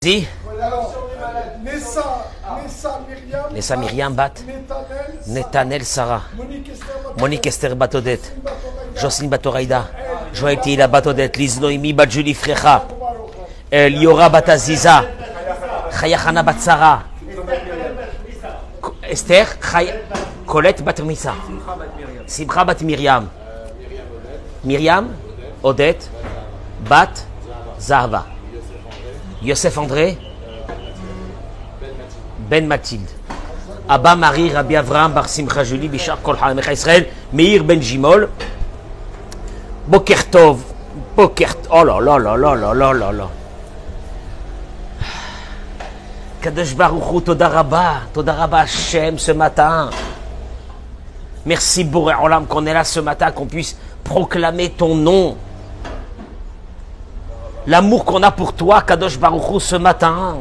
Si. Nessa Myriam Bat, Netanel Sarah, Monique Esther Batodet, Jocelyne Batoraïda, Joël Tihila Batodet, Liz Noémie Bat Julie Frecha, Liora Bat Aziza, Chayachana Bat Sarah, Esther, Colette Bat Missa, Simcha Bat Myriam, Myriam, Odette, Bat Zahava, Yosef André, Ben Mathilde, Abba Marie, Rabbi Avraham, Bar Simcha Julie, Bishar Kol Halamecha Israël, Meir Ben Jimol, Boker Tov, oh là là là là là là là là. Kadosh Baruch Hu, Toda Rabba Hashem ce matin. Merci Boré Olam qu'on est là ce matin, qu'on puisse proclamer ton nom. L'amour qu'on a pour toi, Kadosh Baruch Hu, ce matin.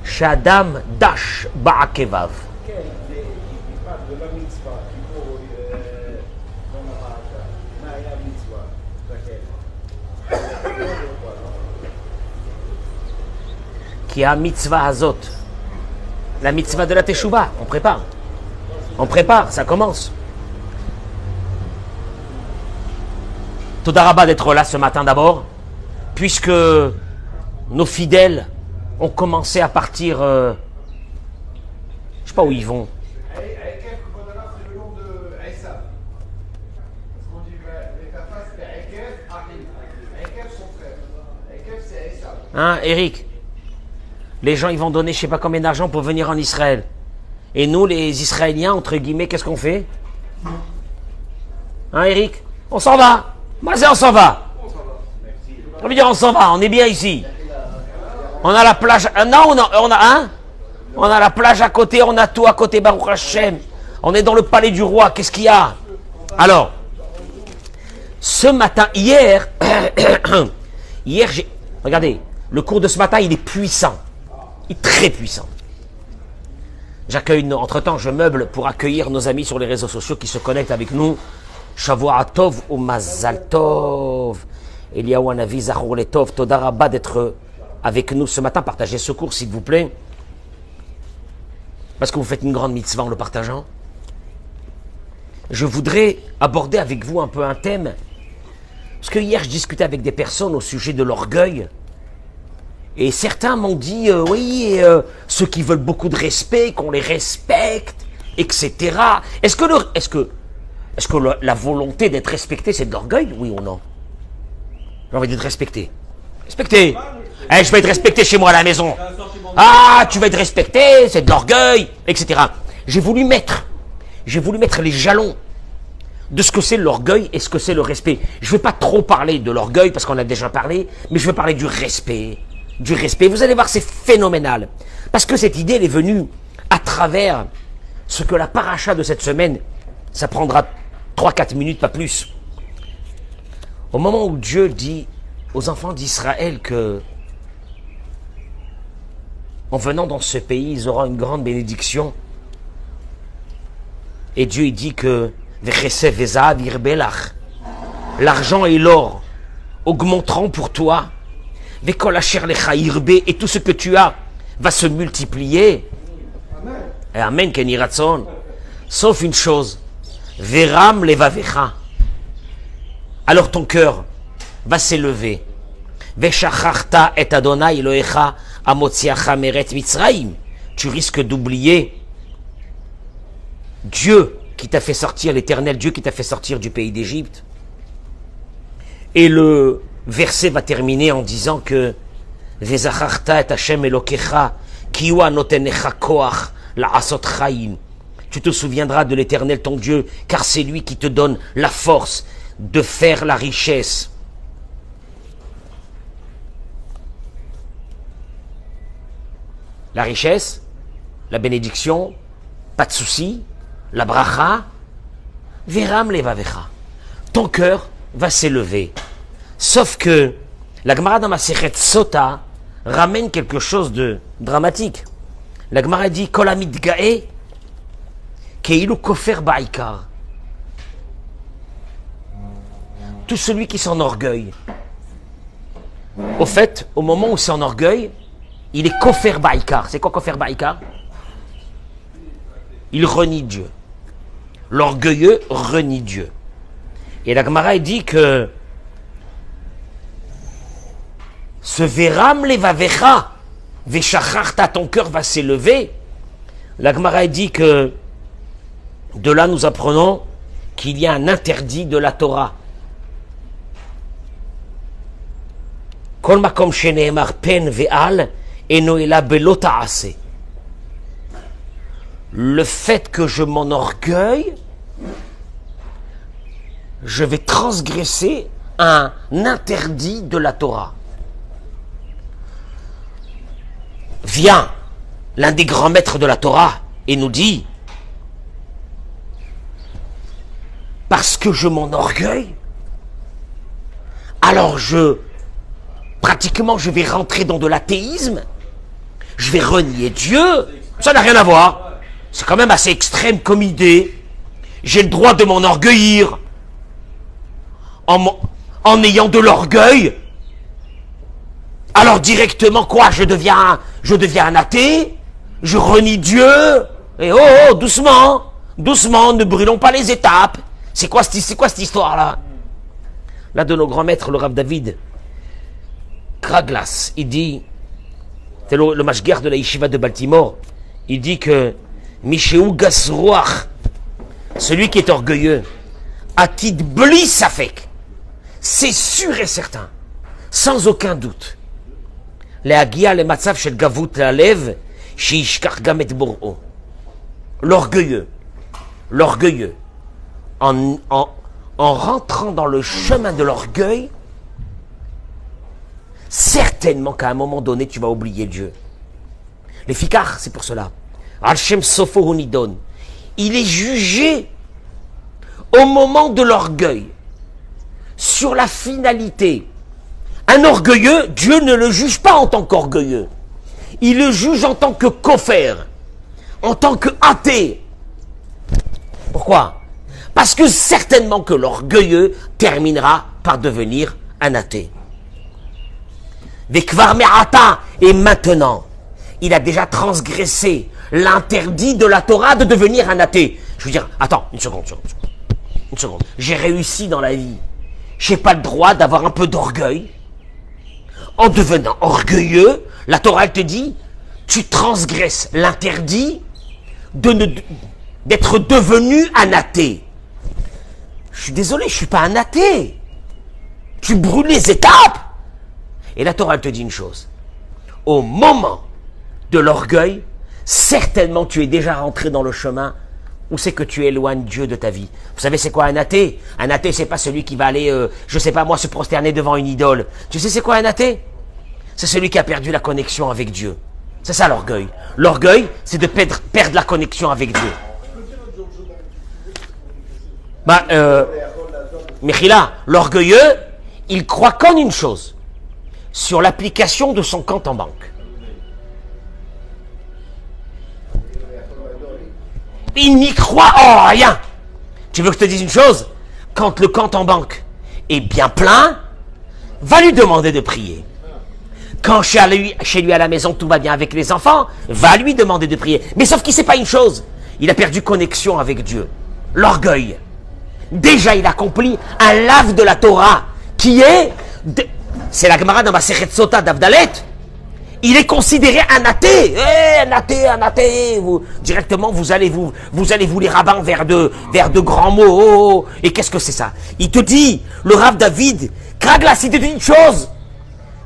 Shadam Dash Ba'akevav. Qui a mitzvah hazot. La mitzvah de la Teshuvah. On prépare, ça commence. Toda Rabba d'être là ce matin d'abord, puisque nos fidèles ont commencé à partir. Je sais pas où ils vont. Hein, Eric? Les gens, ils vont donner je sais pas combien d'argent pour venir en Israël. Et nous, les Israéliens, entre guillemets, qu'est-ce qu'on fait? Hein, Eric? On s'en va. Moi, on s'en va. On veut dire, on s'en va. On est bien ici. On a la plage. Non, on a la plage à côté. On a tout à côté. Baruch Hashem. On est dans le palais du roi. Qu'est-ce qu'il y a? Alors, ce matin, hier, regardez, le cours de ce matin, il est puissant. Il est très puissant. J'accueille, entre-temps, je meuble pour accueillir nos amis sur les réseaux sociaux qui se connectent avec nous. Shavua Tov ou Mazal Tov. Eliyahu Hanavi, Zachor Letov. Toda Rabba d'être avec nous ce matin. Partagez ce cours, s'il vous plaît. Parce que vous faites une grande mitzvah en le partageant. Je voudrais aborder avec vous un peu un thème. Parce que hier, je discutais avec des personnes au sujet de l'orgueil. Et certains m'ont dit, ceux qui veulent beaucoup de respect, qu'on les respecte, etc. Est-ce que la volonté d'être respecté, c'est de l'orgueil, oui ou non? J'ai envie d'être respecté. Respecté. Je vais être respecté chez moi à la maison. Ah, tu vas être respecté, c'est de l'orgueil, etc. J'ai voulu mettre les jalons de ce que c'est l'orgueil et ce que c'est le respect. Je ne vais pas trop parler de l'orgueil parce qu'on a déjà parlé, mais je vais parler du respect. Du respect. Vous allez voir, c'est phénoménal. Parce que cette idée, elle est venue à travers ce que la paracha de cette semaine, ça prendra 3-4 minutes, pas plus. Au moment où Dieu dit aux enfants d'Israël que, en venant dans ce pays, ils auront une grande bénédiction. Et Dieu, il dit que l'argent et l'or augmenteront pour toi. Et tout ce que tu as va se multiplier. Et Amen, Kenny Ratson. Sauf une chose. Veram levavecha. Alors ton cœur va s'élever. Veshacharta et Adonai Elohecha amotziacha meret Mitzraim. Tu risques d'oublier Dieu qui t'a fait sortir, l'Éternel Dieu qui t'a fait sortir du pays d'Égypte. Et le verset va terminer en disant que Vezacharta et Hashem Elokecha kiwa notenecha koach la'asot chaim. Tu te souviendras de l'Éternel ton Dieu, car c'est lui qui te donne la force de faire la richesse. La richesse, la bénédiction, pas de souci, la bracha, veram levavecha. Ton cœur va s'élever. Sauf que la Gemara dans Masechet Sota ramène quelque chose de dramatique. La Gemara dit Kol hamidgae Keilu kofer ba'ikar. Tout celui qui s'enorgueille. Au fait, au moment où s'enorgueille, il est kofer ba'ikar. C'est quoi kofer ba'ikar? Il renie Dieu. L'orgueilleux renie Dieu. Et la Gemara dit que ce veram levavecha veshacharta, ton cœur va s'élever. La Gemara dit que de là nous apprenons qu'il y a un interdit de la Torah. Kol makom sheneemar pen ve'al eno ela belo ta'aseh. Le fait que je m'enorgueille, je vais transgresser un interdit de la Torah. Vient l'un des grands maîtres de la Torah et nous dit, parce que je m'enorgueille, alors pratiquement je vais rentrer dans de l'athéisme, je vais renier Dieu, ça n'a rien à voir. C'est quand même assez extrême comme idée. J'ai le droit de m'enorgueillir en ayant de l'orgueil. Alors directement quoi, je deviens un athée, je renie Dieu. Et oh, doucement, ne brûlons pas les étapes. C'est quoi cette histoire-là? Là de nos grands maîtres, le Rav David Kraglas, il dit, c'est le mashguer de la yeshiva de Baltimore, il dit que Mishéou Gasroach, celui qui est orgueilleux, Atid Bli Safek, c'est sûr et certain, sans aucun doute, l'orgueilleux, en rentrant dans le chemin de l'orgueil, certainement qu'à un moment donné, tu vas oublier Dieu. Les fikards, c'est pour cela. Al-Shem Sofo Hunidon. Il est jugé au moment de l'orgueil, sur la finalité. Un orgueilleux, Dieu ne le juge pas en tant qu'orgueilleux. Il le juge en tant que kofer, en tant que athée. Pourquoi? Parce que certainement que l'orgueilleux terminera par devenir un athée. Vekvar Me'ata, et maintenant, il a déjà transgressé l'interdit de la Torah de devenir un athée. Je veux dire, attends, une seconde. J'ai réussi dans la vie. J'ai pas le droit d'avoir un peu d'orgueil. En devenant orgueilleux, la Torah elle te dit, tu transgresses l'interdit d'être devenu un athée. Je suis désolé, je suis pas un athée. Tu brûles les étapes. Et la Torah elle te dit une chose. Au moment de l'orgueil, certainement tu es déjà rentré dans le chemin où c'est que tu éloignes Dieu de ta vie. Vous savez c'est quoi un athée? Un athée c'est pas celui qui va aller, je sais pas moi, se prosterner devant une idole. Tu sais c'est quoi un athée? C'est celui qui a perdu la connexion avec Dieu. C'est ça l'orgueil. L'orgueil c'est de perdre la connexion avec Dieu. Mechila, l'orgueilleux, il croit qu'en une chose, sur l'application de son compte en banque. Il n'y croit en rien. Tu veux que je te dise une chose? Quand le compte en banque est bien plein, va lui demander de prier. Quand chez lui à la maison tout va bien avec les enfants, va lui demander de prier. Mais sauf qu'il ne sait pas une chose, il a perdu connexion avec Dieu. L'orgueil. Déjà il accomplit un lave de la Torah qui est, c'est la Gemara dans Masechet Sota d'Avdalet. Il est considéré un athée. Un athée. Directement, vous allez vous les rabbins vers de grands mots. Et qu'est-ce que c'est ça? Il te dit, le Rav David, Kraglas, il te dit une chose.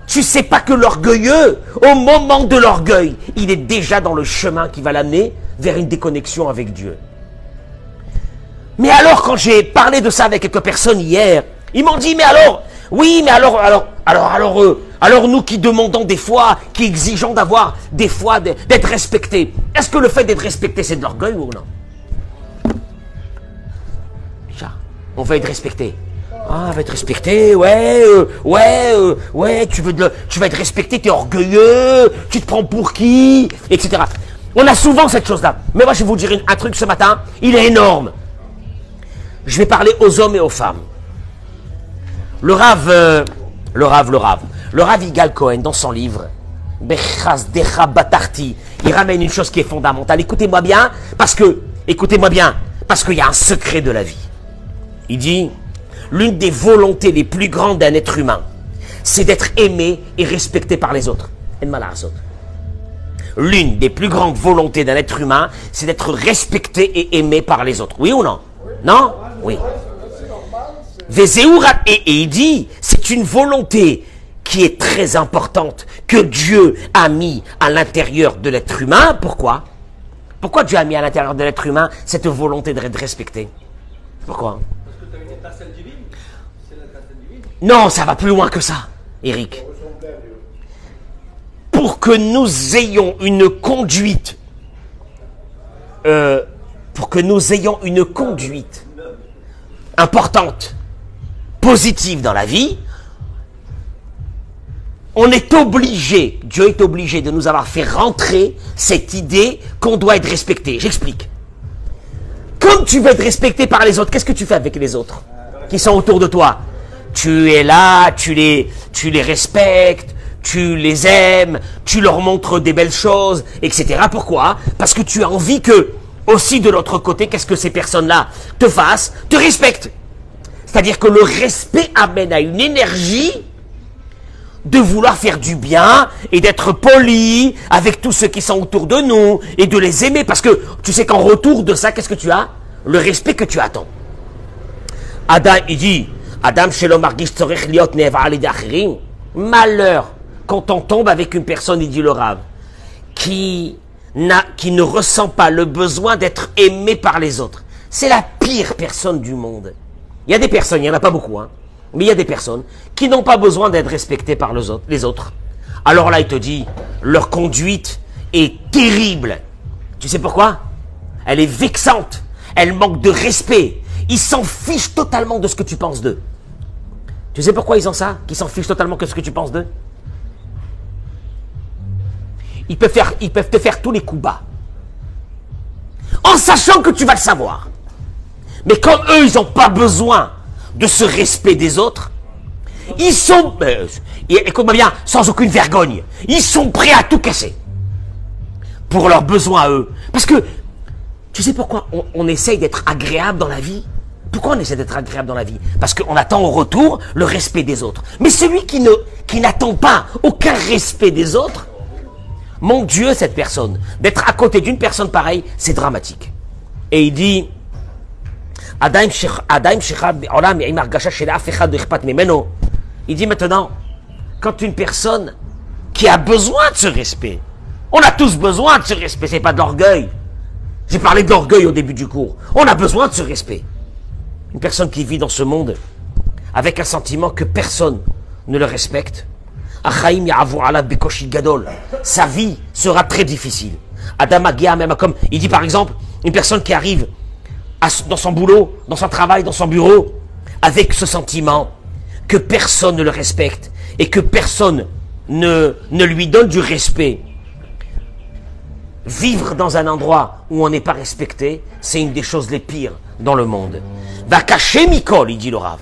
Tu sais pas que l'orgueilleux, au moment de l'orgueil, il est déjà dans le chemin qui va l'amener vers une déconnexion avec Dieu. Mais alors, quand j'ai parlé de ça avec quelques personnes hier, ils m'ont dit, mais alors, oui, mais alors nous qui demandons des fois, qui exigeons d'avoir des fois d'être respectés, est-ce que le fait d'être respecté c'est de l'orgueil ou non? On veut être respecté. Ah, on va être respecté, ouais, tu vas être respecté, t'es orgueilleux, tu te prends pour qui, etc. On a souvent cette chose-là. Mais moi, je vais vous dire un truc ce matin, il est énorme. Je vais parler aux hommes et aux femmes. Le Rav Yigal Cohen, dans son livre, Bechaz Decha Batarti, il ramène une chose qui est fondamentale. Écoutez-moi bien, parce qu'il y a un secret de la vie. Il dit, l'une des volontés les plus grandes d'un être humain, c'est d'être aimé et respecté par les autres. L'une des plus grandes volontés d'un être humain, c'est d'être respecté et aimé par les autres. Oui ou non? Non? Oui. Et il dit, c'est une volonté qui est très importante, que Dieu a mis à l'intérieur de l'être humain. Pourquoi? Pourquoi Dieu a mis à l'intérieur de l'être humain cette volonté d'être respecté? Pourquoi? Parce que tu as une étincelle divine. C'est l'étincelle divine. Non, ça va plus loin que ça, Eric. Pour que nous ayons une conduite, importante, positive dans la vie, on est obligé, Dieu est obligé de nous avoir fait rentrer cette idée qu'on doit être respecté. J'explique. Comme tu veux être respecté par les autres, qu'est-ce que tu fais avec les autres qui sont autour de toi? Tu es là, tu les respectes, tu les aimes, tu leur montres des belles choses, etc. Pourquoi? Parce que tu as envie que, aussi de l'autre côté, qu'est-ce que ces personnes-là te fassent? Te respectent. C'est-à-dire que le respect amène à une énergie de vouloir faire du bien et d'être poli avec tous ceux qui sont autour de nous et de les aimer. Parce que tu sais qu'en retour de ça, qu'est-ce que tu as? Le respect que tu attends. Adam, il dit, Adam shelo margish tzorech liot neva alidei acherim. Malheur quand on tombe avec une personne, il dit le Rav, qui ne ressent pas le besoin d'être aimé par les autres. C'est la pire personne du monde. Il y a des personnes, il n'y en a pas beaucoup, hein, mais il y a des personnes qui n'ont pas besoin d'être respectées par les autres. Alors là, il te dit, leur conduite est terrible. Tu sais pourquoi? Elle est vexante. Elle manque de respect. Ils s'en fichent totalement de ce que tu penses d'eux. Tu sais pourquoi ils ont ça? Qu'ils s'en fichent totalement de ce que tu penses d'eux? Ils peuvent te faire tous les coups bas. En sachant que tu vas le savoir. Mais comme eux, ils n'ont pas besoin de ce respect des autres, ils sont, écoute-moi bien, sans aucune vergogne, ils sont prêts à tout casser. Pour leurs besoins à eux. Parce que, tu sais pourquoi on essaye d'être agréable dans la vie? Pourquoi on essaie d'être agréable dans la vie? Parce qu'on attend au retour le respect des autres. Mais celui qui n'attend pas aucun respect des autres, mon Dieu, cette personne, d'être à côté d'une personne pareille, c'est dramatique. Et il dit, il dit maintenant, quand une personne qui a besoin de ce respect, on a tous besoin de ce respect, c'est pas de l'orgueil. J'ai parlé de l'orgueil au début du cours. On a besoin de ce respect. Une personne qui vit dans ce monde avec un sentiment que personne ne le respecte, sa vie sera très difficile. Comme il dit par exemple, une personne qui arrive dans son boulot, dans son travail, dans son bureau, avec ce sentiment que personne ne le respecte et que personne ne lui donne du respect. Vivre dans un endroit où on n'est pas respecté, c'est une des choses les pires dans le monde. Va cacher Mikol, il dit le Rav.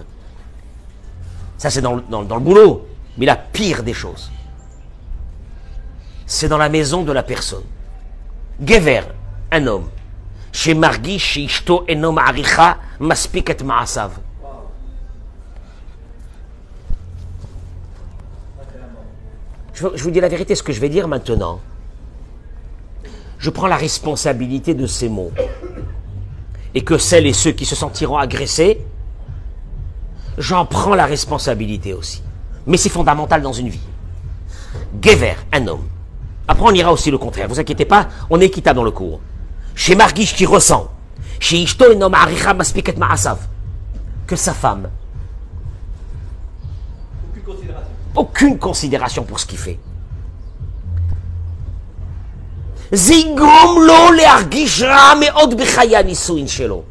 Ça c'est dans le boulot. Mais la pire des choses, c'est dans la maison de la personne. Gever, un homme. Chez Margi, chez Ishto, enom aricha, maspiket ma'asav. Je vous dis la vérité, ce que je vais dire maintenant. Je prends la responsabilité de ces mots. Et que celles et ceux qui se sentiront agressés, j'en prends la responsabilité aussi. Mais c'est fondamental dans une vie. Gever, un homme. Après, on ira aussi le contraire. Vous inquiétez pas, on est équitable dans le cours. Chez Margish qui ressent, chez Ishto enom aricha maspiket ma'asav, que sa femme, aucune considération pour ce qu'il fait. Zigrom lo leargish ra meod bechaya nisuin shelo.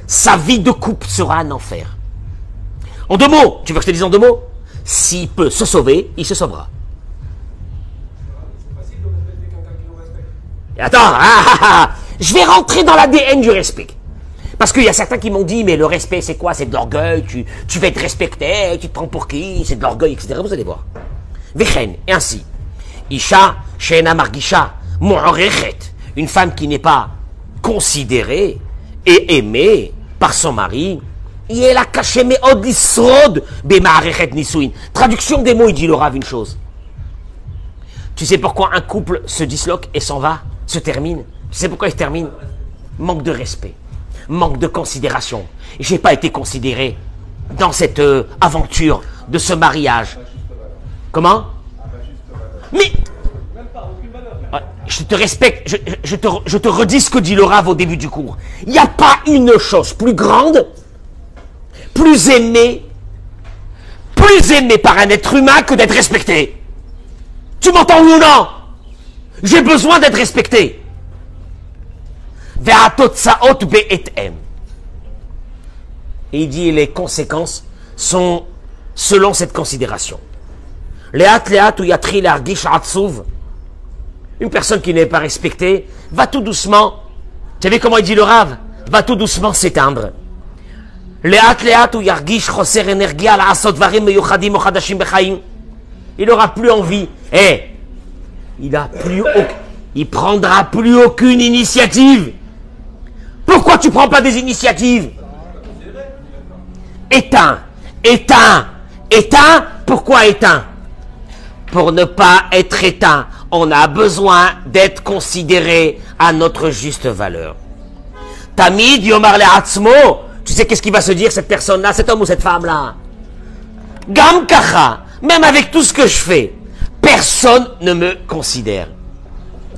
Sa vie de couple sera un enfer. En deux mots, tu veux que je te dise en deux mots? S'il peut se sauver, il se sauvera. Attends, je vais rentrer dans l'ADN du respect. Parce qu'il y a certains qui m'ont dit, mais le respect c'est quoi? C'est de l'orgueil, tu vas être respecté, tu te prends pour qui? C'est de l'orgueil, etc. Vous allez voir. Vechen, et ainsi. Isha, Sheena Margisha, Mu'orechet. Une femme qui n'est pas considérée et aimée par son mari. Yela Kasheme Od Lisrod, Bema'arechet Nisuin. Traduction des mots, il dit le Rav une chose. Tu sais pourquoi un couple se disloque et s'en va, se termine? Tu sais pourquoi il se termine? Manque de respect. Manque de considération. J'ai pas été considéré dans cette aventure de ce mariage. Comment? Mais je te respecte, je te redis ce que dit le Rav au début du cours. Il n'y a pas une chose plus grande, plus aimée par un être humain que d'être respecté. Tu m'entends ou non? J'ai besoin d'être respecté. Et il dit les conséquences sont selon cette considération. Une personne qui n'est pas respectée va tout doucement, tu savez comment il dit le Rav, va tout doucement s'éteindre. Il n'aura plus envie. Il prendra plus aucune initiative. Pourquoi tu ne prends pas des initiatives? Éteins. Pourquoi éteint? Pour ne pas être éteint, on a besoin d'être considéré à notre juste valeur. Tamid Yomar Le'atzmo, tu sais qu'est-ce qu'il va se dire cette personne-là, cet homme ou cette femme-là? Gam Kacha, même avec tout ce que je fais, personne ne me considère.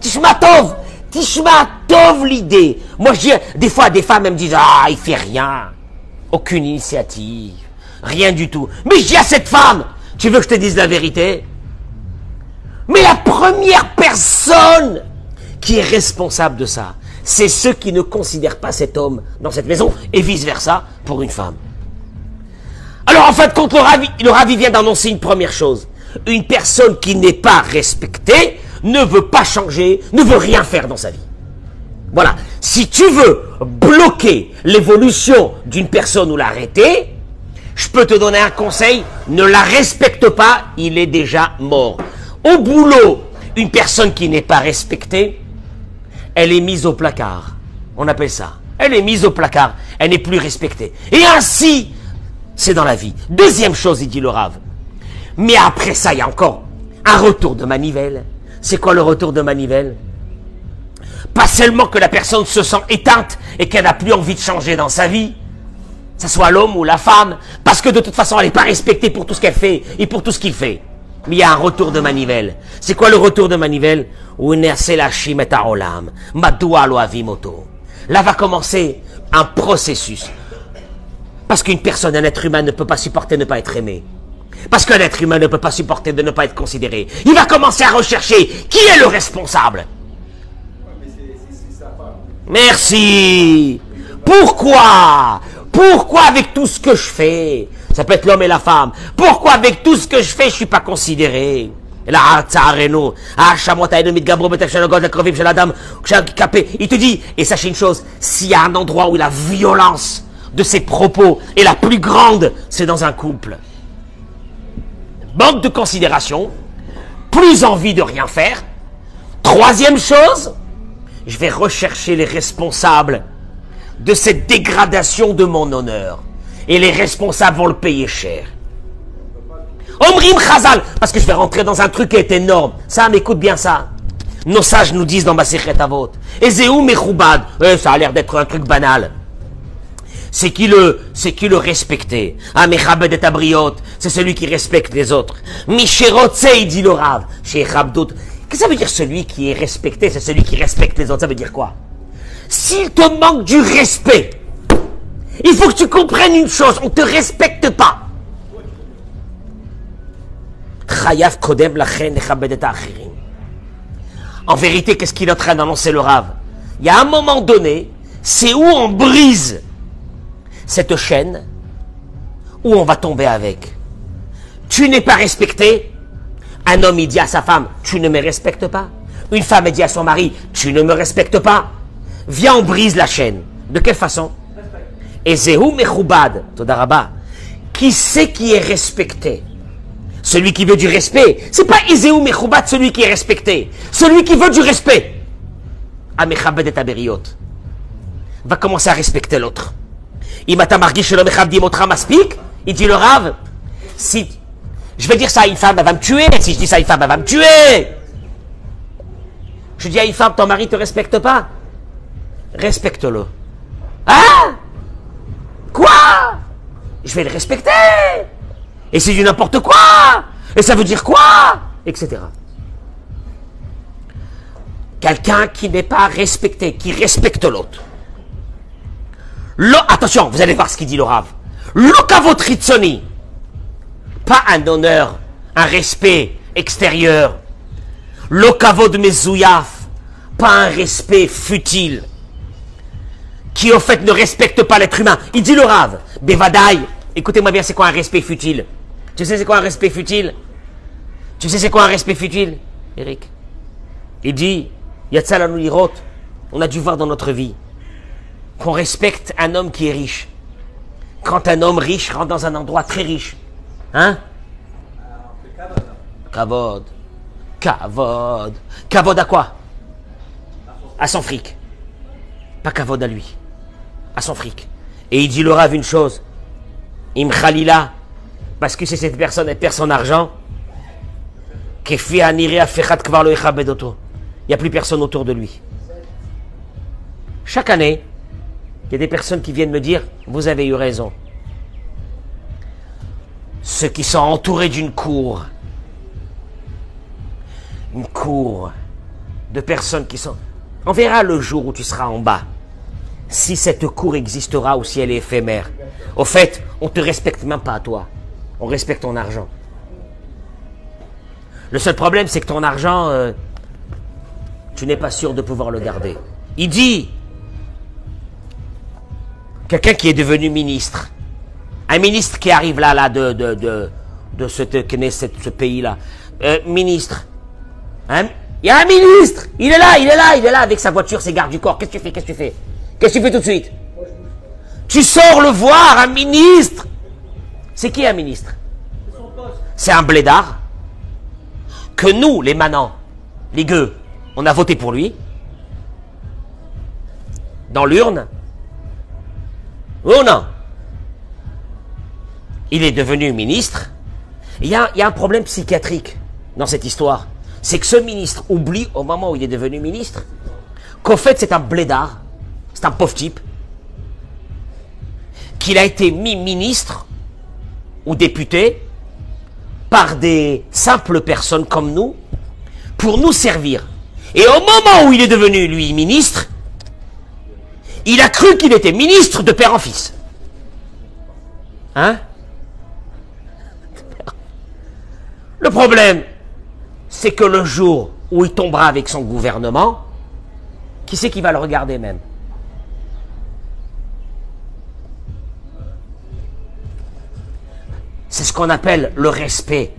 Tishma Tov l'idée. Moi je dis, des fois des femmes elles me disent, il fait rien. Aucune initiative. Rien du tout. Mais je dis à cette femme, tu veux que je te dise la vérité? Mais la première personne qui est responsable de ça, c'est ceux qui ne considèrent pas cet homme dans cette maison, et vice-versa pour une femme. Alors en fait, quand le Ravi vient d'annoncer une première chose, une personne qui n'est pas respectée ne veut pas changer, ne veut rien faire dans sa vie. Voilà. Si tu veux bloquer l'évolution d'une personne ou l'arrêter, je peux te donner un conseil, ne la respecte pas, il est déjà mort. Au boulot, une personne qui n'est pas respectée, elle est mise au placard. On appelle ça. Elle est mise au placard. Elle n'est plus respectée. Et ainsi, c'est dans la vie. Deuxième chose, il dit le Rav. Mais après ça, il y a encore un retour de manivelle. C'est quoi le retour de manivelle? Pas seulement que la personne se sent éteinte et qu'elle n'a plus envie de changer dans sa vie, que ce soit l'homme ou la femme, parce que de toute façon, elle n'est pas respectée pour tout ce qu'elle fait et pour tout ce qu'il fait. Mais il y a un retour de manivelle. C'est quoi le retour de manivelle? Là va commencer un processus. Parce qu'une personne, un être humain ne peut pas supporter de ne pas être aimé. Parce qu'un être humain ne peut pas supporter de ne pas être considéré. Il va commencer à rechercher qui est le responsable. Merci. Pourquoi avec tout ce que je fais? Ça peut être l'homme et la femme. Pourquoi avec tout ce que je fais, je suis pas considéré? Il te dit, et sachez une chose, s'il y a un endroit où la violence de ses propos est la plus grande, c'est dans un couple. Manque de considération, plus envie de rien faire. Troisième chose, je vais rechercher les responsables de cette dégradation de mon honneur. Et les responsables vont le payer cher. Omrim Chazal, parce que je vais rentrer dans un truc qui est énorme. Ça, m'écoute bien ça. Nos sages nous disent dans Masechet Avot. Ezeu Mechoubad. Ça a l'air d'être un truc banal. C'est qui le respectait. Mechabed et Abriot, c'est celui qui respecte les autres. Misherotzei, dit le Rav. Chez Rabdout. Qu'est-ce que ça veut dire celui qui est respecté? C'est celui qui respecte les autres. Ça veut dire quoi? S'il te manque du respect, il faut que tu comprennes une chose, on ne te respecte pas. En vérité, qu'est-ce qu'il est en train d'annoncer le Rav? Il y a un moment donné, c'est où on brise cette chaîne, où on va tomber avec. Tu n'es pas respecté. Un homme, il dit à sa femme, tu ne me respectes pas. Une femme, elle dit à son mari, tu ne me respectes pas. Viens, on brise la chaîne. De quelle façon? Et Zéhou Mechoubad, Todaraba. Qui c'est qui est respecté? Celui qui veut du respect. C'est pas Ezéou Mechoubad, celui qui est respecté. Celui qui veut du respect. Amechabed et Aberiot. Va commencer à respecter l'autre. Il dit le Rav, si je vais dire ça à une femme, elle va me tuer. Si je dis ça à une femme, elle va me tuer. Je dis à une femme, ton mari ne te respecte pas. Respecte-le. Hein? Quoi? Je vais le respecter. Et c'est du n'importe quoi. Et ça veut dire quoi? Etc. Quelqu'un qui n'est pas respecté, qui respecte l'autre. Attention, vous allez voir ce qu'il dit le Rav. Lokavot Ritsoni. Pas un honneur, un respect extérieur. Lokavod Mezouyaf. Pas un respect futile. Qui au fait ne respecte pas l'être humain. Il dit le Rav. Bevadaï. Écoutez-moi bien, c'est quoi un respect futile? Tu sais c'est quoi un respect futile? Tu sais c'est quoi un respect futile, Eric? Il dit, Yatsalanou Lirot, on a dû voir dans notre vie qu'on respecte un homme qui est riche. Quand un homme riche rentre dans un endroit très riche. Hein? Kavod. Kavod. Kavod à quoi? À son fric. Pas kavod à lui. À son fric. Et il dit le Rav une chose. Im Khalila. Parce que c'est cette personne, elle perd son argent. Il n'y a plus personne autour de lui. Chaque année, il y a des personnes qui viennent me dire, vous avez eu raison. Ceux qui sont entourés d'une cour, une cour de personnes qui sont... On verra le jour où tu seras en bas, si cette cour existera ou si elle est éphémère. Au fait, on ne te respecte même pas à toi. On respecte ton argent. Le seul problème, c'est que ton argent, tu n'es pas sûr de pouvoir le garder. Il dit, quelqu'un qui est devenu ministre, un ministre qui arrive là de ce pays-là, ministre, hein? Il y a un ministre, il est là avec sa voiture, ses gardes du corps. Qu'est-ce que tu fais? Qu'est-ce que tu fais tout de suite? Tu sors le voir, un ministre. C'est qui un ministre? C'est un blédard que nous, les manants, les gueux, on a voté pour lui dans l'urne. Oh non. Il est devenu ministre. Il y a un problème psychiatrique dans cette histoire. C'est que ce ministre oublie au moment où il est devenu ministre qu'au fait c'est un blédard, c'est un pauvre type, qu'il a été mis ministre ou député par des simples personnes comme nous pour nous servir. Et au moment où il est devenu, lui, ministre, il a cru qu'il était ministre de père en fils. Hein? Le problème, c'est que le jour où il tombera avec son gouvernement, qui c'est qui va le regarder même? C'est ce qu'on appelle le respect,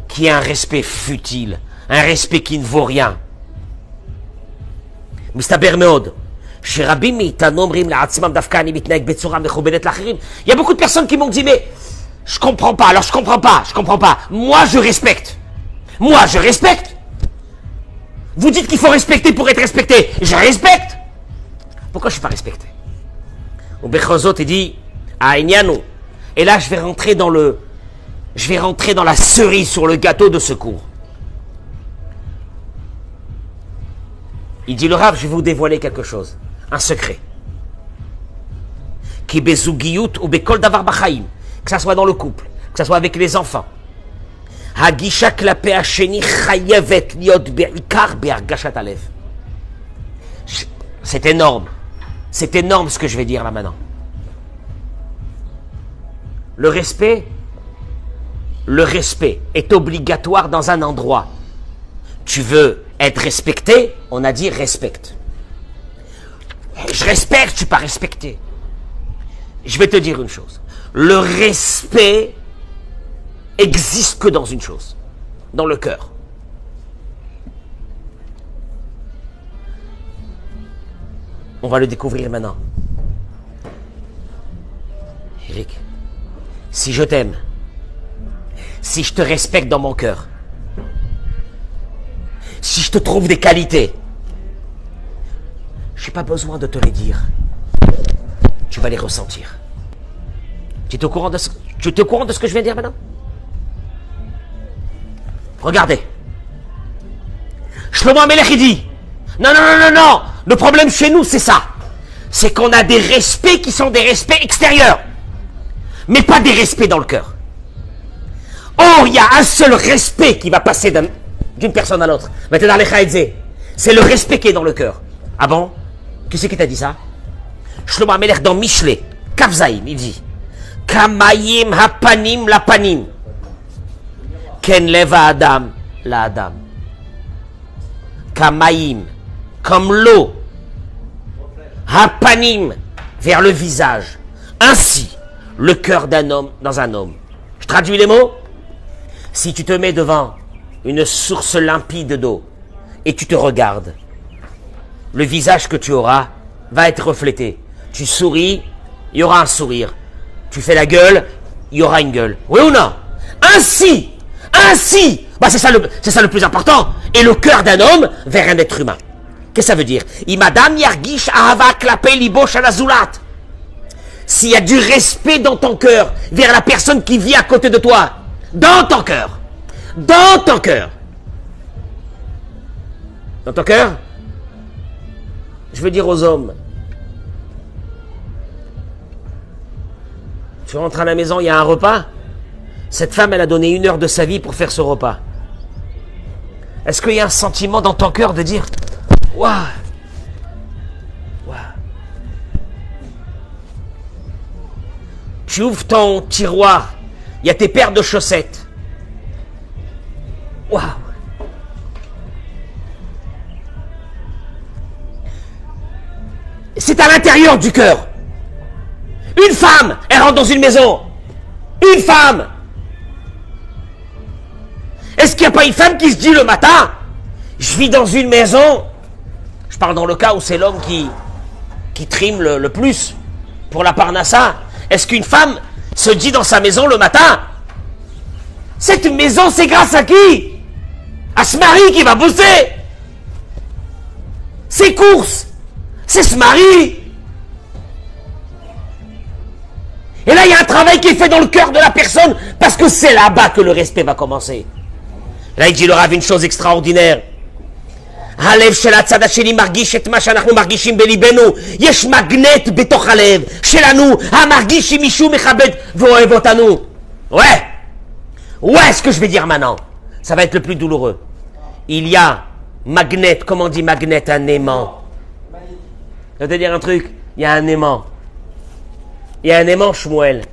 qui est un respect futile, un respect qui ne vaut rien. Il y a beaucoup de personnes qui m'ont dit, mais je comprends pas, alors je comprends pas. Moi, je respecte. Vous dites qu'il faut respecter pour être respecté. Je respecte. Pourquoi je ne suis pas respecté? Au Bechozot, il dit, et là, je vais rentrer dans la cerise sur le gâteau de secours. Il dit le Rav, je vais vous dévoiler quelque chose, un secret. Ki bezugiyut ou bekol davar bachaim, que ça soit dans le couple, que ça soit avec les enfants. Hagisha klape hasheni chayevet liot be'ikar be'argashat alev. C'est énorme ce que je vais dire là maintenant. Le respect est obligatoire dans un endroit. Tu veux être respecté, on a dit respecte. Je respecte, je ne suis pas respecté. Je vais te dire une chose. Le respect existe que dans une chose, dans le cœur. On va le découvrir maintenant. Eric, si je t'aime, si je te respecte dans mon cœur, si je te trouve des qualités, je n'ai pas besoin de te les dire. Tu vas les ressentir. Tu es au courant de ce que je viens de dire maintenant? Regardez. Shlomo HaMelech, il dit, non, non, non, non, non, le problème chez nous, c'est ça. C'est qu'on a des respects qui sont des respects extérieurs, mais pas des respects dans le cœur. Or, il y a un seul respect qui va passer d'une personne à l'autre. C'est le respect qui est dans le cœur. Ah bon? Qui c'est qui t'a dit ça? Shlomo HaMelech dans Mishlei, Kavzaïm, il dit, Kamayim hapanim la panim, ken leva adam la adam. Kamaïm, comme l'eau, hapanim, vers le visage. Ainsi, le cœur d'un homme dans un homme. Je traduis les mots. Si tu te mets devant une source limpide d'eau et tu te regardes, le visage que tu auras va être reflété. Tu souris, il y aura un sourire. Tu fais la gueule, il y aura une gueule. Oui ou non? Ainsi, bah c'est ça le plus important. Et le cœur d'un homme vers un être humain. Qu'est-ce que ça veut dire? Imadam yargish ahava klape libo shalazulat. S'il y a du respect dans ton cœur vers la personne qui vit à côté de toi, dans ton cœur, je veux dire aux hommes, tu rentres à la maison, il y a un repas. Cette femme, elle a donné 1 heure de sa vie pour faire ce repas. Est-ce qu'il y a un sentiment dans ton cœur de dire waouh, waouh. Tu ouvres ton tiroir, il y a tes paires de chaussettes. Waouh. C'est à l'intérieur du cœur. Une femme, elle rentre dans une maison. Une femme. Est-ce qu'il n'y a pas une femme qui se dit le matin, je vis dans une maison, je parle dans le cas où c'est l'homme qui trime le plus pour la parnassa. Est-ce qu'une femme se dit dans sa maison le matin, cette maison c'est grâce à qui? À ce mari qui va bosser. Ses courses, c'est ce mari. Et là il y a un travail qui est fait dans le cœur de la personne, parce que c'est là-bas que le respect va commencer. Là, il dit le Rav une chose extraordinaire. הלב של הצד השני מרגיש את מה שאנחנו מרגישים בליבנו. יש מגנט בתוך הלב שלנו המרגיש אם מישהו מכבד ואוהב אותנו. Ouais, ce que je vais dire maintenant, ça va être le plus douloureux. Il y a magnet, comment on dit magnet, un aimant. Je vais te dire un truc, il y a un aimant. Il y a un aimant, Shmuel.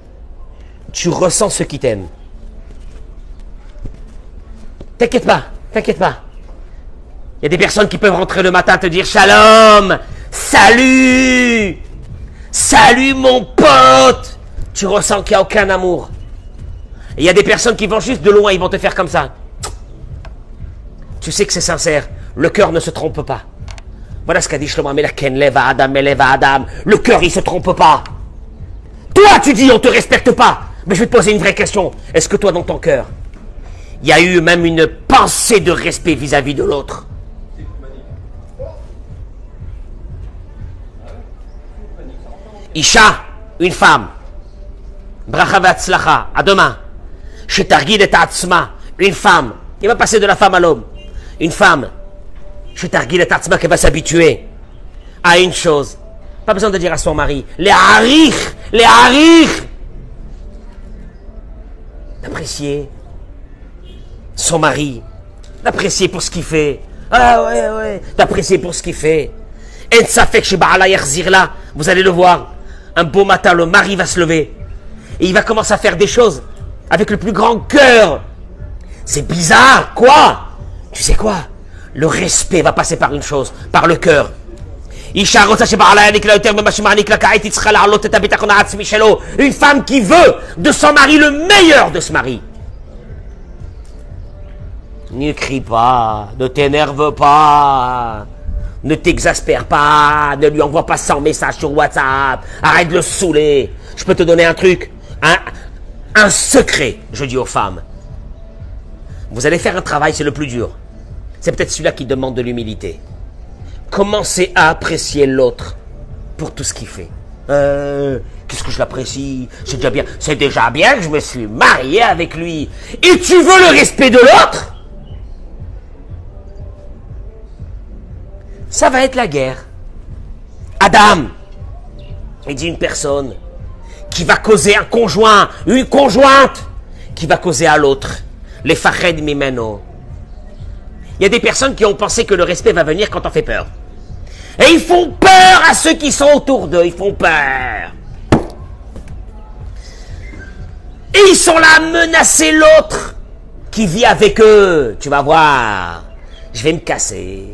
Tu ressens ceux qui t'aiment. T'inquiète pas. Il y a des personnes qui peuvent rentrer le matin te dire Shalom, salut mon pote. Tu ressens qu'il n'y a aucun amour. Et il y a des personnes qui vont juste de loin, ils vont te faire comme ça. Tu sais que c'est sincère, le cœur ne se trompe pas. Voilà ce qu'a dit Shlomo HaMelech, Ken leva Adam, Meleva Adam. Le cœur, il ne se trompe pas. Toi, tu dis, on ne te respecte pas. Mais je vais te poser une vraie question. Est-ce que toi, dans ton cœur, il y a eu même une pensée de respect vis-à-vis de l'autre? Isha, une femme. Bracha v'atzlacha, à demain. Shetargil et atzma, une femme. Il va passer de la femme à l'homme. Une femme. Shetargil et atzma, qui va s'habituer à une chose. Pas besoin de dire à son mari. Les harir. D'apprécier son mari, d'apprécier pour ce qu'il fait. Ah ouais, d'apprécier pour ce qu'il fait. Et ça fait que chez Baala Yarzir là, vous allez le voir, un beau matin, le mari va se lever et il va commencer à faire des choses avec le plus grand cœur. C'est bizarre, quoi? Tu sais quoi? Le respect va passer par une chose, par le cœur. Une femme qui veut de son mari le meilleur de ce mari. Ne crie pas, ne t'énerve pas, Ne t'exaspère pas, ne lui envoie pas 100 messages sur WhatsApp, arrête de le saouler. Je peux te donner un truc, un secret, je dis aux femmes. Vous allez faire un travail, c'est le plus dur. C'est peut-être celui-là qui demande de l'humilité. Commencez à apprécier l'autre pour tout ce qu'il fait. Qu'est-ce que je l'apprécie? C'est déjà bien que je me suis marié avec lui. Et tu veux le respect de l'autre? Ça va être la guerre. Adam, il dit une personne qui va causer un conjoint, une conjointe, qui va causer à l'autre. Les fached mimeno. Il y a des personnes qui ont pensé que le respect va venir quand on fait peur. Et ils font peur à ceux qui sont autour d'eux, ils font peur. Et ils sont là à menacer l'autre qui vit avec eux. Tu vas voir, je vais me casser.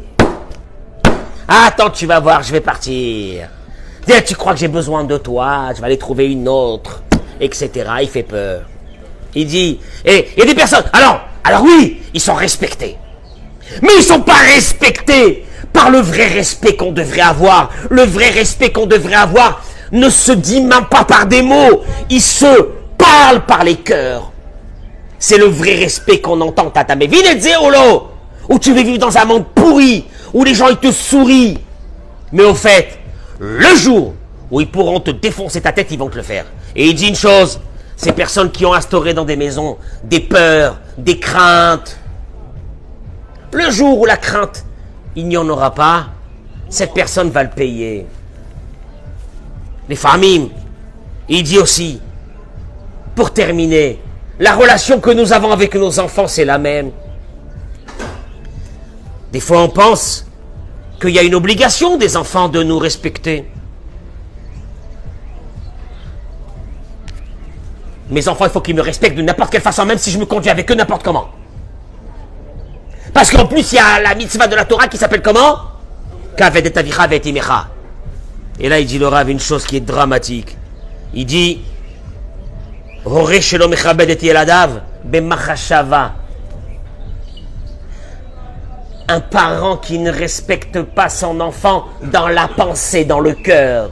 Attends, tu vas voir, je vais partir. Tu crois que j'ai besoin de toi, je vais aller trouver une autre, etc. Il fait peur. Il dit, et il y a des personnes, alors oui, ils sont respectés. Mais ils ne sont pas respectés par le vrai respect qu'on devrait avoir. Le vrai respect qu'on devrait avoir ne se dit même pas par des mots. Il se parle par les cœurs. C'est le vrai respect qu'on entend, Tata. Mais vine Zéolo, où tu veux vivre dans un monde pourri, où les gens ils te sourient. Mais au fait, le jour où ils pourront te défoncer ta tête, ils vont te le faire. Et il dit une chose, ces personnes qui ont instauré dans des maisons des peurs, des craintes, le jour où la crainte, il n'y en aura pas, cette personne va le payer. Les familles, il dit aussi, pour terminer, la relation que nous avons avec nos enfants, c'est la même. Des fois, on pense qu'il y a une obligation des enfants de nous respecter. Mes enfants, il faut qu'ils me respectent de n'importe quelle façon, même si je me conduis avec eux n'importe comment. Parce qu'en plus, il y a la mitzvah de la Torah qui s'appelle comment? Kaved et avicha ve et imecha. Et là, il dit le Rav une chose qui est dramatique. Il dit Hore shelo mechabed et yeladav b'machashava. Un parent qui ne respecte pas son enfant dans la pensée, dans le cœur.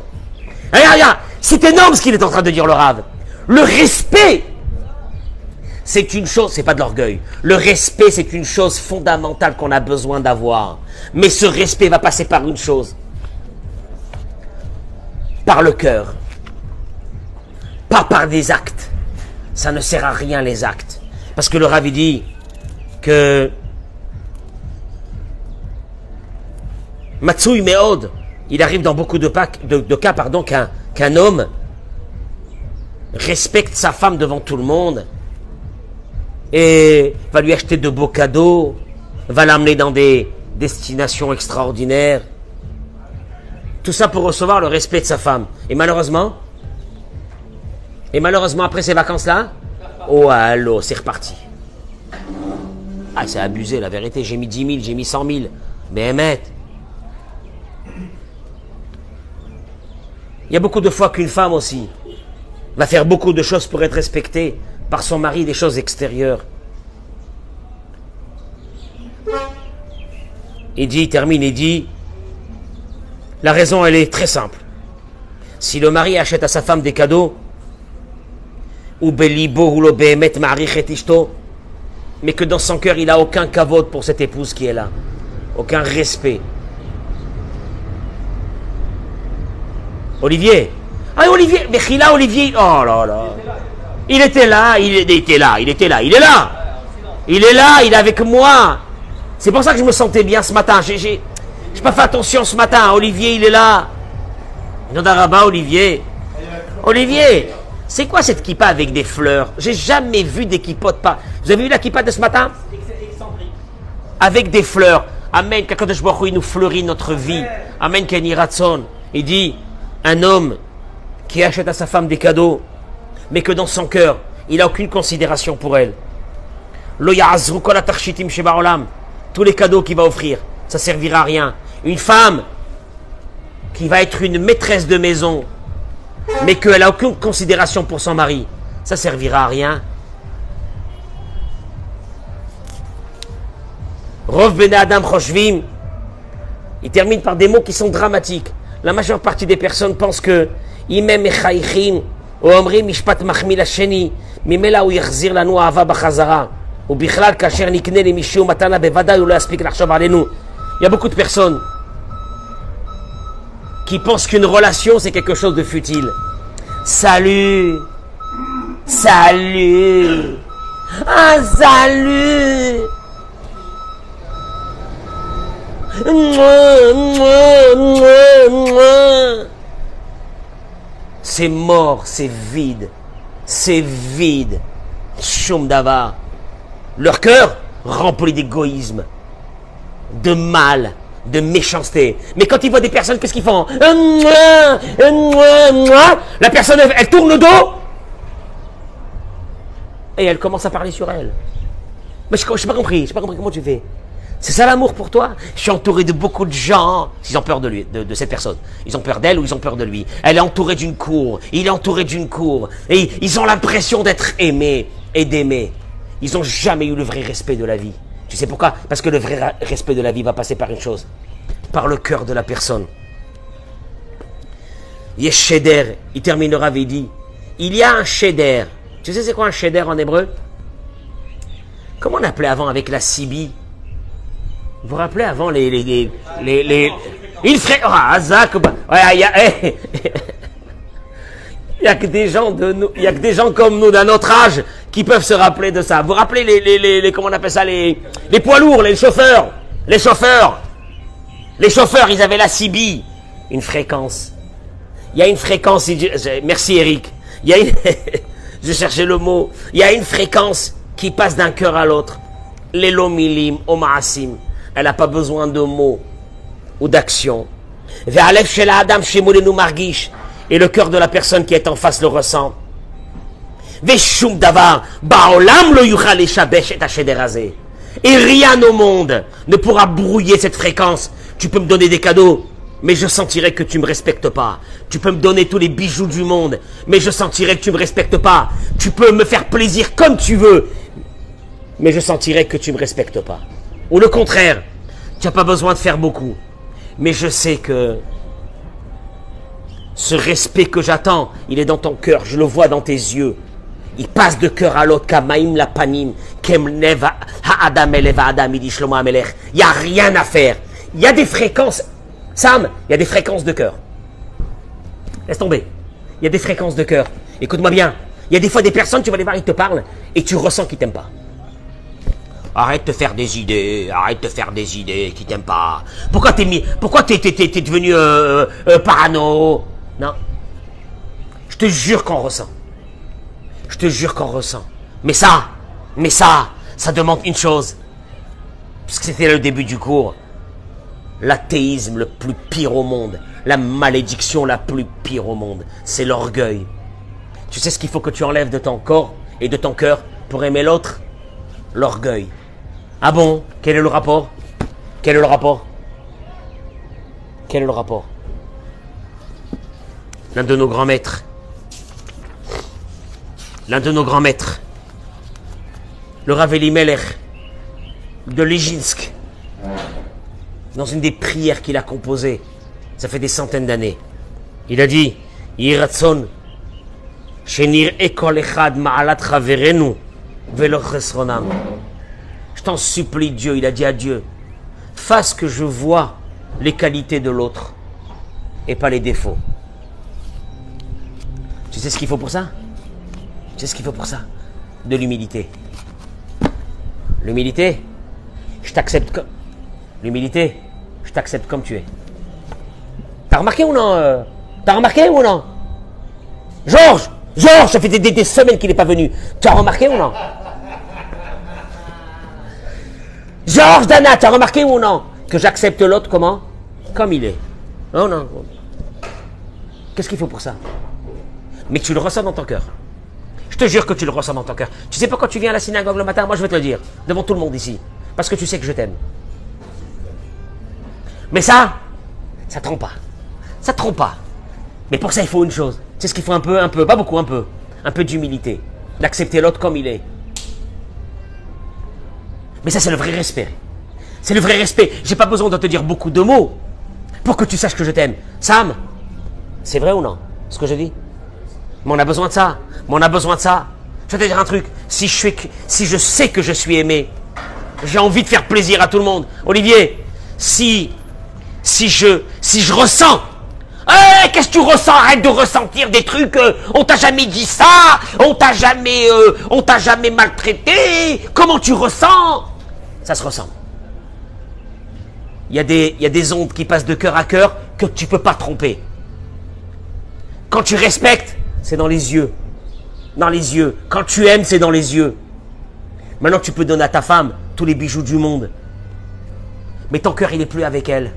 Regarde, c'est énorme ce qu'il est en train de dire le Rav. Le respect, c'est une chose, c'est pas de l'orgueil. Le respect, c'est une chose fondamentale qu'on a besoin d'avoir. Mais ce respect va passer par une chose. Par le cœur. Pas par des actes. Ça ne sert à rien les actes. Parce que le Rav dit que Matsui Meod, il arrive dans beaucoup de cas qu'un homme respecte sa femme devant tout le monde et va lui acheter de beaux cadeaux, va l'amener dans des destinations extraordinaires. Tout ça pour recevoir le respect de sa femme. Et malheureusement, après ces vacances-là, oh allô, c'est reparti. Ah, c'est abusé, la vérité. J'ai mis 10 000, j'ai mis 100 000. Mais Emmet, il y a beaucoup de fois qu'une femme aussi va faire beaucoup de choses pour être respectée par son mari, des choses extérieures. Il termine, il dit, la raison, elle est très simple. Si le mari achète à sa femme des cadeaux, ou belibo ou lo behemet ma'arich et ishto, mais que dans son cœur, il n'a aucun kavod pour cette épouse qui est là, aucun respect. Olivier, mais Chila Olivier, oh là là, il est là, il est avec moi. C'est pour ça que je me sentais bien ce matin. J'ai pas fait attention ce matin. Olivier, il est là. Nodaraba, Olivier, c'est quoi cette kippa avec des fleurs? J'ai jamais vu des kippotes pas. Vous avez vu la kippa de ce matin? Avec des fleurs. Amen. Qu'Akadosh Baruch Hu, il nous fleurit notre vie. Amen. Keni Ratson. Il dit, un homme qui achète à sa femme des cadeaux, mais que dans son cœur, il n'a aucune considération pour elle. Lo ya'azru kol atarshitim sheba olam. Tous les cadeaux qu'il va offrir, ça servira à rien. Une femme qui va être une maîtresse de maison, mais qu'elle n'a aucune considération pour son mari, ça servira à rien. Rov ben Adam choshvim Il termine par des mots qui sont dramatiques. La majeure partie des personnes pensent que Imem Echaïchim, ou Omri Mishpat Mahmil Hasheni, Mimela ou Yachzir Lanu Ava Bachazara, ou Bichlal Kasher Nikne le Mishu Matana Bevada ou le Aspik Lachshav Alenu. Il y a beaucoup de personnes qui pensent qu'une relation c'est quelque chose de futile. Salut! Salut! Ah, salut! C'est mort, c'est vide. C'est vide. Choum davar. Leur cœur rempli d'égoïsme, de mal, de méchanceté. Mais quand ils voient des personnes, qu'est-ce qu'ils font? La personne, elle tourne le dos et elle commence à parler sur elle. Mais je n'ai pas compris comment tu fais. C'est ça l'amour pour toi? Je suis entouré de beaucoup de gens, ils ont peur de lui, de cette personne. Ils ont peur d'elle ou ils ont peur de lui. Elle est entourée d'une cour, il est entouré d'une cour. Et ils ont l'impression d'être aimés et d'aimer. Ils n'ont jamais eu le vrai respect de la vie. Tu sais pourquoi? Parce que le vrai respect de la vie va passer par une chose. Par le cœur de la personne. Yesheder, il terminera et il dit, il y a un cheder. Tu sais c'est quoi un cheder en hébreu? Comment on appelait avant avec la Sibi? Vous vous rappelez avant il ferait il y a que des gens de nous, il y a que des gens comme nous d'un autre âge qui peuvent se rappeler de ça. Vous vous rappelez les comment on appelle ça, les poids lourds, les chauffeurs, ils avaient la CB, une fréquence. Il y a une fréquence, merci Eric. Il y a une je cherchais le mot. Il y a une fréquence qui passe d'un cœur à l'autre. L'elomilim au maasim. Elle n'a pas besoin de mots ou d'actions. Et le cœur de la personne qui est en face le ressent. Et rien au monde ne pourra brouiller cette fréquence. Tu peux me donner des cadeaux, mais je sentirai que tu ne me respectes pas. Tu peux me donner tous les bijoux du monde, mais je sentirai que tu ne me respectes pas. Tu peux me faire plaisir comme tu veux, mais je sentirai que tu ne me respectes pas. Ou le contraire, tu n'as pas besoin de faire beaucoup, mais je sais que ce respect que j'attends, il est dans ton cœur, je le vois dans tes yeux. Il passe de cœur à l'autre, kamaim la panim, kemnev ha'adam eleva adam, il dit Shlomo Amelech. Il n'y a rien à faire. Il y a des fréquences, Sam, il y a des fréquences de cœur. Laisse tomber. Il y a des fréquences de cœur. Écoute-moi bien. Il y a des fois des personnes, tu vas les voir, ils te parlent, et tu ressens qu'ils t'aiment pas. Arrête de faire des idées, qui t'aiment pas. Pourquoi t'es devenu parano? Non. Je te jure qu'on ressent. Mais ça demande une chose. Puisque c'était le début du cours. L'athéisme le plus pire au monde. La malédiction la plus pire au monde. C'est l'orgueil. Tu sais ce qu'il faut que tu enlèves de ton corps et de ton cœur pour aimer l'autre? L'orgueil. Ah bon? Quel est le rapport? L'un de nos grands maîtres, le Rav Elimelech de Lejinsk, dans une des prières qu'il a composées, ça fait des centaines d'années, il a dit, Yiratson, Shenir ekol echad ma'alat chaverenu, velo chesronam. Je t'en supplie, Dieu, il a dit à Dieu, fasse que je vois les qualités de l'autre et pas les défauts. Tu sais ce qu'il faut pour ça? De l'humilité. L'humilité, je t'accepte comme tu es. T'as remarqué ou non? Georges, ça fait des semaines qu'il n'est pas venu. Tu as remarqué ou non? Georges, Dana, tu as remarqué ou non? Que j'accepte l'autre comment? Comme il est. Non. Qu'est-ce qu'il faut pour ça? Mais tu le ressens dans ton cœur. Je te jure que tu le ressens dans ton cœur. Tu sais pas quand tu viens à la synagogue le matin, moi je vais te le dire, devant tout le monde ici. Parce que tu sais que je t'aime. Mais ça trompe pas. Mais pour ça, il faut une chose. Tu sais ce qu'il faut un peu, pas beaucoup, un peu d'humilité. D'accepter l'autre comme il est. Mais ça, c'est le vrai respect. J'ai pas besoin de te dire beaucoup de mots. pour que tu saches que je t'aime. Sam, c'est vrai ou non, ce que je dis? Mais on a besoin de ça. Mais on a besoin de ça. Je vais te dire un truc. Si je sais que je suis aimé, j'ai envie de faire plaisir à tout le monde. Olivier, si je ressens, qu'est-ce que tu ressens? Arrête de ressentir des trucs. On t'a jamais dit ça. On t'a jamais maltraité. Comment tu ressens? Ça se ressent. Il y a des ondes qui passent de cœur à cœur que tu peux pas tromper. Quand tu respectes, c'est dans les yeux. Dans les yeux. Quand tu aimes, c'est dans les yeux. Maintenant, tu peux donner à ta femme tous les bijoux du monde. Mais ton cœur, il n'est plus avec elle.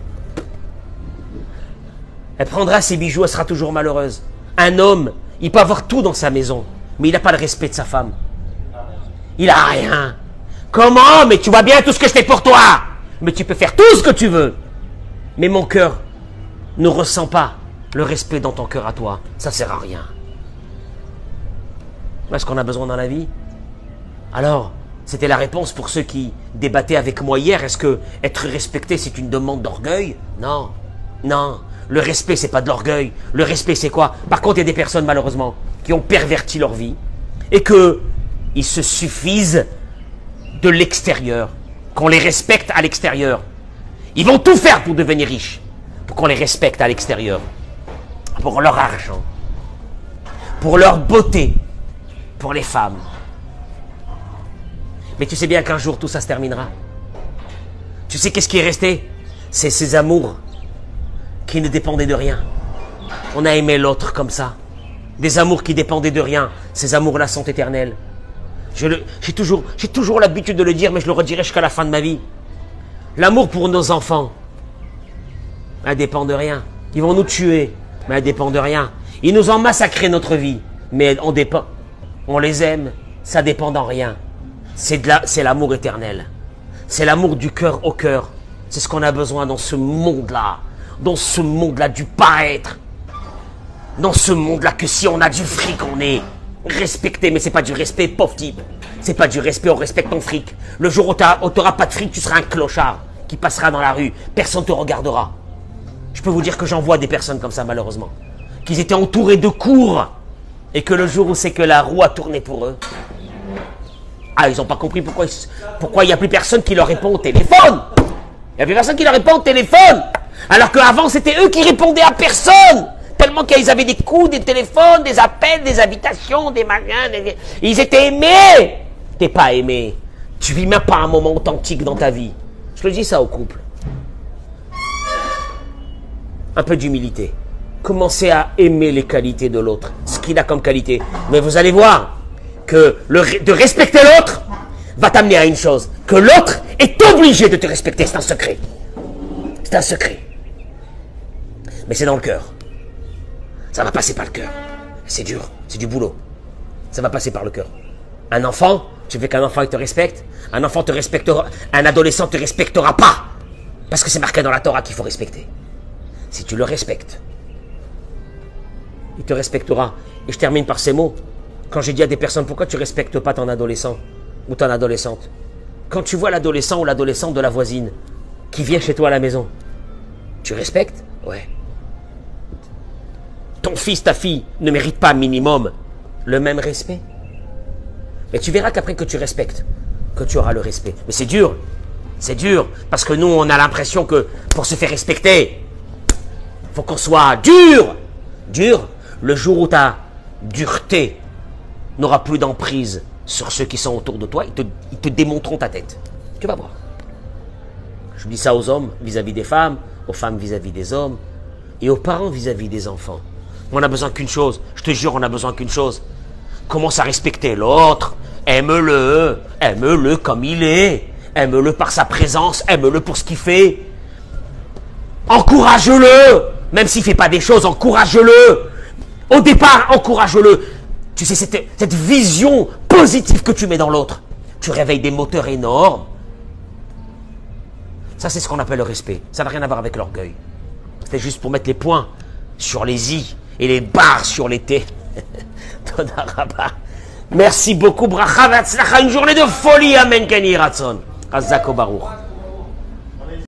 Elle prendra ses bijoux, elle sera toujours malheureuse. Un homme, il peut avoir tout dans sa maison, mais il n'a pas le respect de sa femme. Il n'a rien. Comment? Mais tu vois bien tout ce que je fais pour toi. Mais tu peux faire tout ce que tu veux. Mais mon cœur ne ressent pas le respect dans ton cœur à toi. Ça ne sert à rien. Est-ce qu'on a besoin dans la vie? Alors, c'était la réponse pour ceux qui débattaient avec moi hier. Est-ce que être respecté, c'est une demande d'orgueil? Non. Non. Le respect, c'est pas de l'orgueil. Le respect, c'est quoi? Par contre, il y a des personnes, malheureusement, qui ont perverti leur vie et qu'ils se suffisent de l'extérieur. Qu'on les respecte à l'extérieur. Ils vont tout faire pour devenir riches. Pour qu'on les respecte à l'extérieur. Pour leur argent. Pour leur beauté. Pour les femmes. Mais tu sais bien qu'un jour, tout ça se terminera. Tu sais qu'est-ce qui est resté? C'est ces amours qui ne dépendaient de rien. On a aimé l'autre comme ça. Des amours qui dépendaient de rien. Ces amours-là sont éternels. J'ai toujours l'habitude de le dire, mais je le redirai jusqu'à la fin de ma vie. L'amour pour nos enfants, elle dépend de rien. Ils vont nous tuer, mais elle dépend de rien. Ils nous ont massacré notre vie, mais on dépend. On les aime, ça dépend d'en rien. C'est l'amour éternel. C'est l'amour du cœur au cœur. C'est ce qu'on a besoin dans ce monde-là. Dans ce monde-là du paraître. Dans ce monde-là que si on a du fric, on est respecté. Mais c'est pas du respect, pauvre type. C'est pas du respect, on respecte ton fric. Le jour où t'auras pas de fric, tu seras un clochard qui passera dans la rue. Personne te regardera. Je peux vous dire que j'en vois des personnes comme ça, malheureusement. Qu'ils étaient entourés de cours. Et que le jour où c'est que la roue a tourné pour eux, ils n'ont pas compris pourquoi il n'y a plus personne qui leur répond au téléphone. Il n'y a plus personne qui leur répond au téléphone. Alors qu'avant, c'était eux qui répondaient à personne. Tellement qu'ils avaient des coups, des téléphones, des appels, des invitations, des machins. Ils étaient aimés. T'es pas aimé. Tu vis même pas un moment authentique dans ta vie. Je le dis ça au couple. Un peu d'humilité. Commencez à aimer les qualités de l'autre, ce qu'il a comme qualité. Mais vous allez voir que de respecter l'autre va t'amener à une chose, que l'autre est obligé de te respecter. C'est un secret. C'est un secret. Mais c'est dans le cœur. Ça va passer par le cœur. C'est dur, c'est du boulot. Ça va passer par le cœur. Un enfant, tu veux qu'un enfant il te respecte? Un enfant te respectera, un adolescent te respectera pas. Parce que c'est marqué dans la Torah qu'il faut respecter. Si tu le respectes, il te respectera. Et je termine par ces mots. Quand j'ai dit à des personnes, pourquoi tu ne respectes pas ton adolescent ou ton adolescente? Quand tu vois l'adolescent ou l'adolescente de la voisine qui vient chez toi à la maison, tu respectes? Ouais. Ton fils, ta fille ne mérite pas minimum le même respect? Mais tu verras qu'après que tu respectes, que tu auras le respect. Mais c'est dur. C'est dur. Parce que nous, on a l'impression que pour se faire respecter, il faut qu'on soit dur. Dur. Le jour où ta dureté n'aura plus d'emprise sur ceux qui sont autour de toi, ils te démonteront ta tête. Tu vas voir. Je dis ça aux hommes vis-à-vis des femmes, aux femmes vis-à-vis des hommes, et aux parents vis-à-vis des enfants. On a besoin qu'une chose, je te jure, on a besoin qu'une chose. Commence à respecter l'autre, aime-le comme il est, aime-le par sa présence, aime-le pour ce qu'il fait. Encourage-le, même s'il ne fait pas des choses, encourage-le. Au départ, encourage-le. Tu sais, cette vision positive que tu mets dans l'autre, tu réveilles des moteurs énormes. Ça, c'est ce qu'on appelle le respect. Ça n'a rien à voir avec l'orgueil. C'était juste pour mettre les points sur les i et les barres sur les t. Merci beaucoup. Bracha v'atzlacha. Une journée de folie. Amen. Keni Ratson. Chazak Baruch.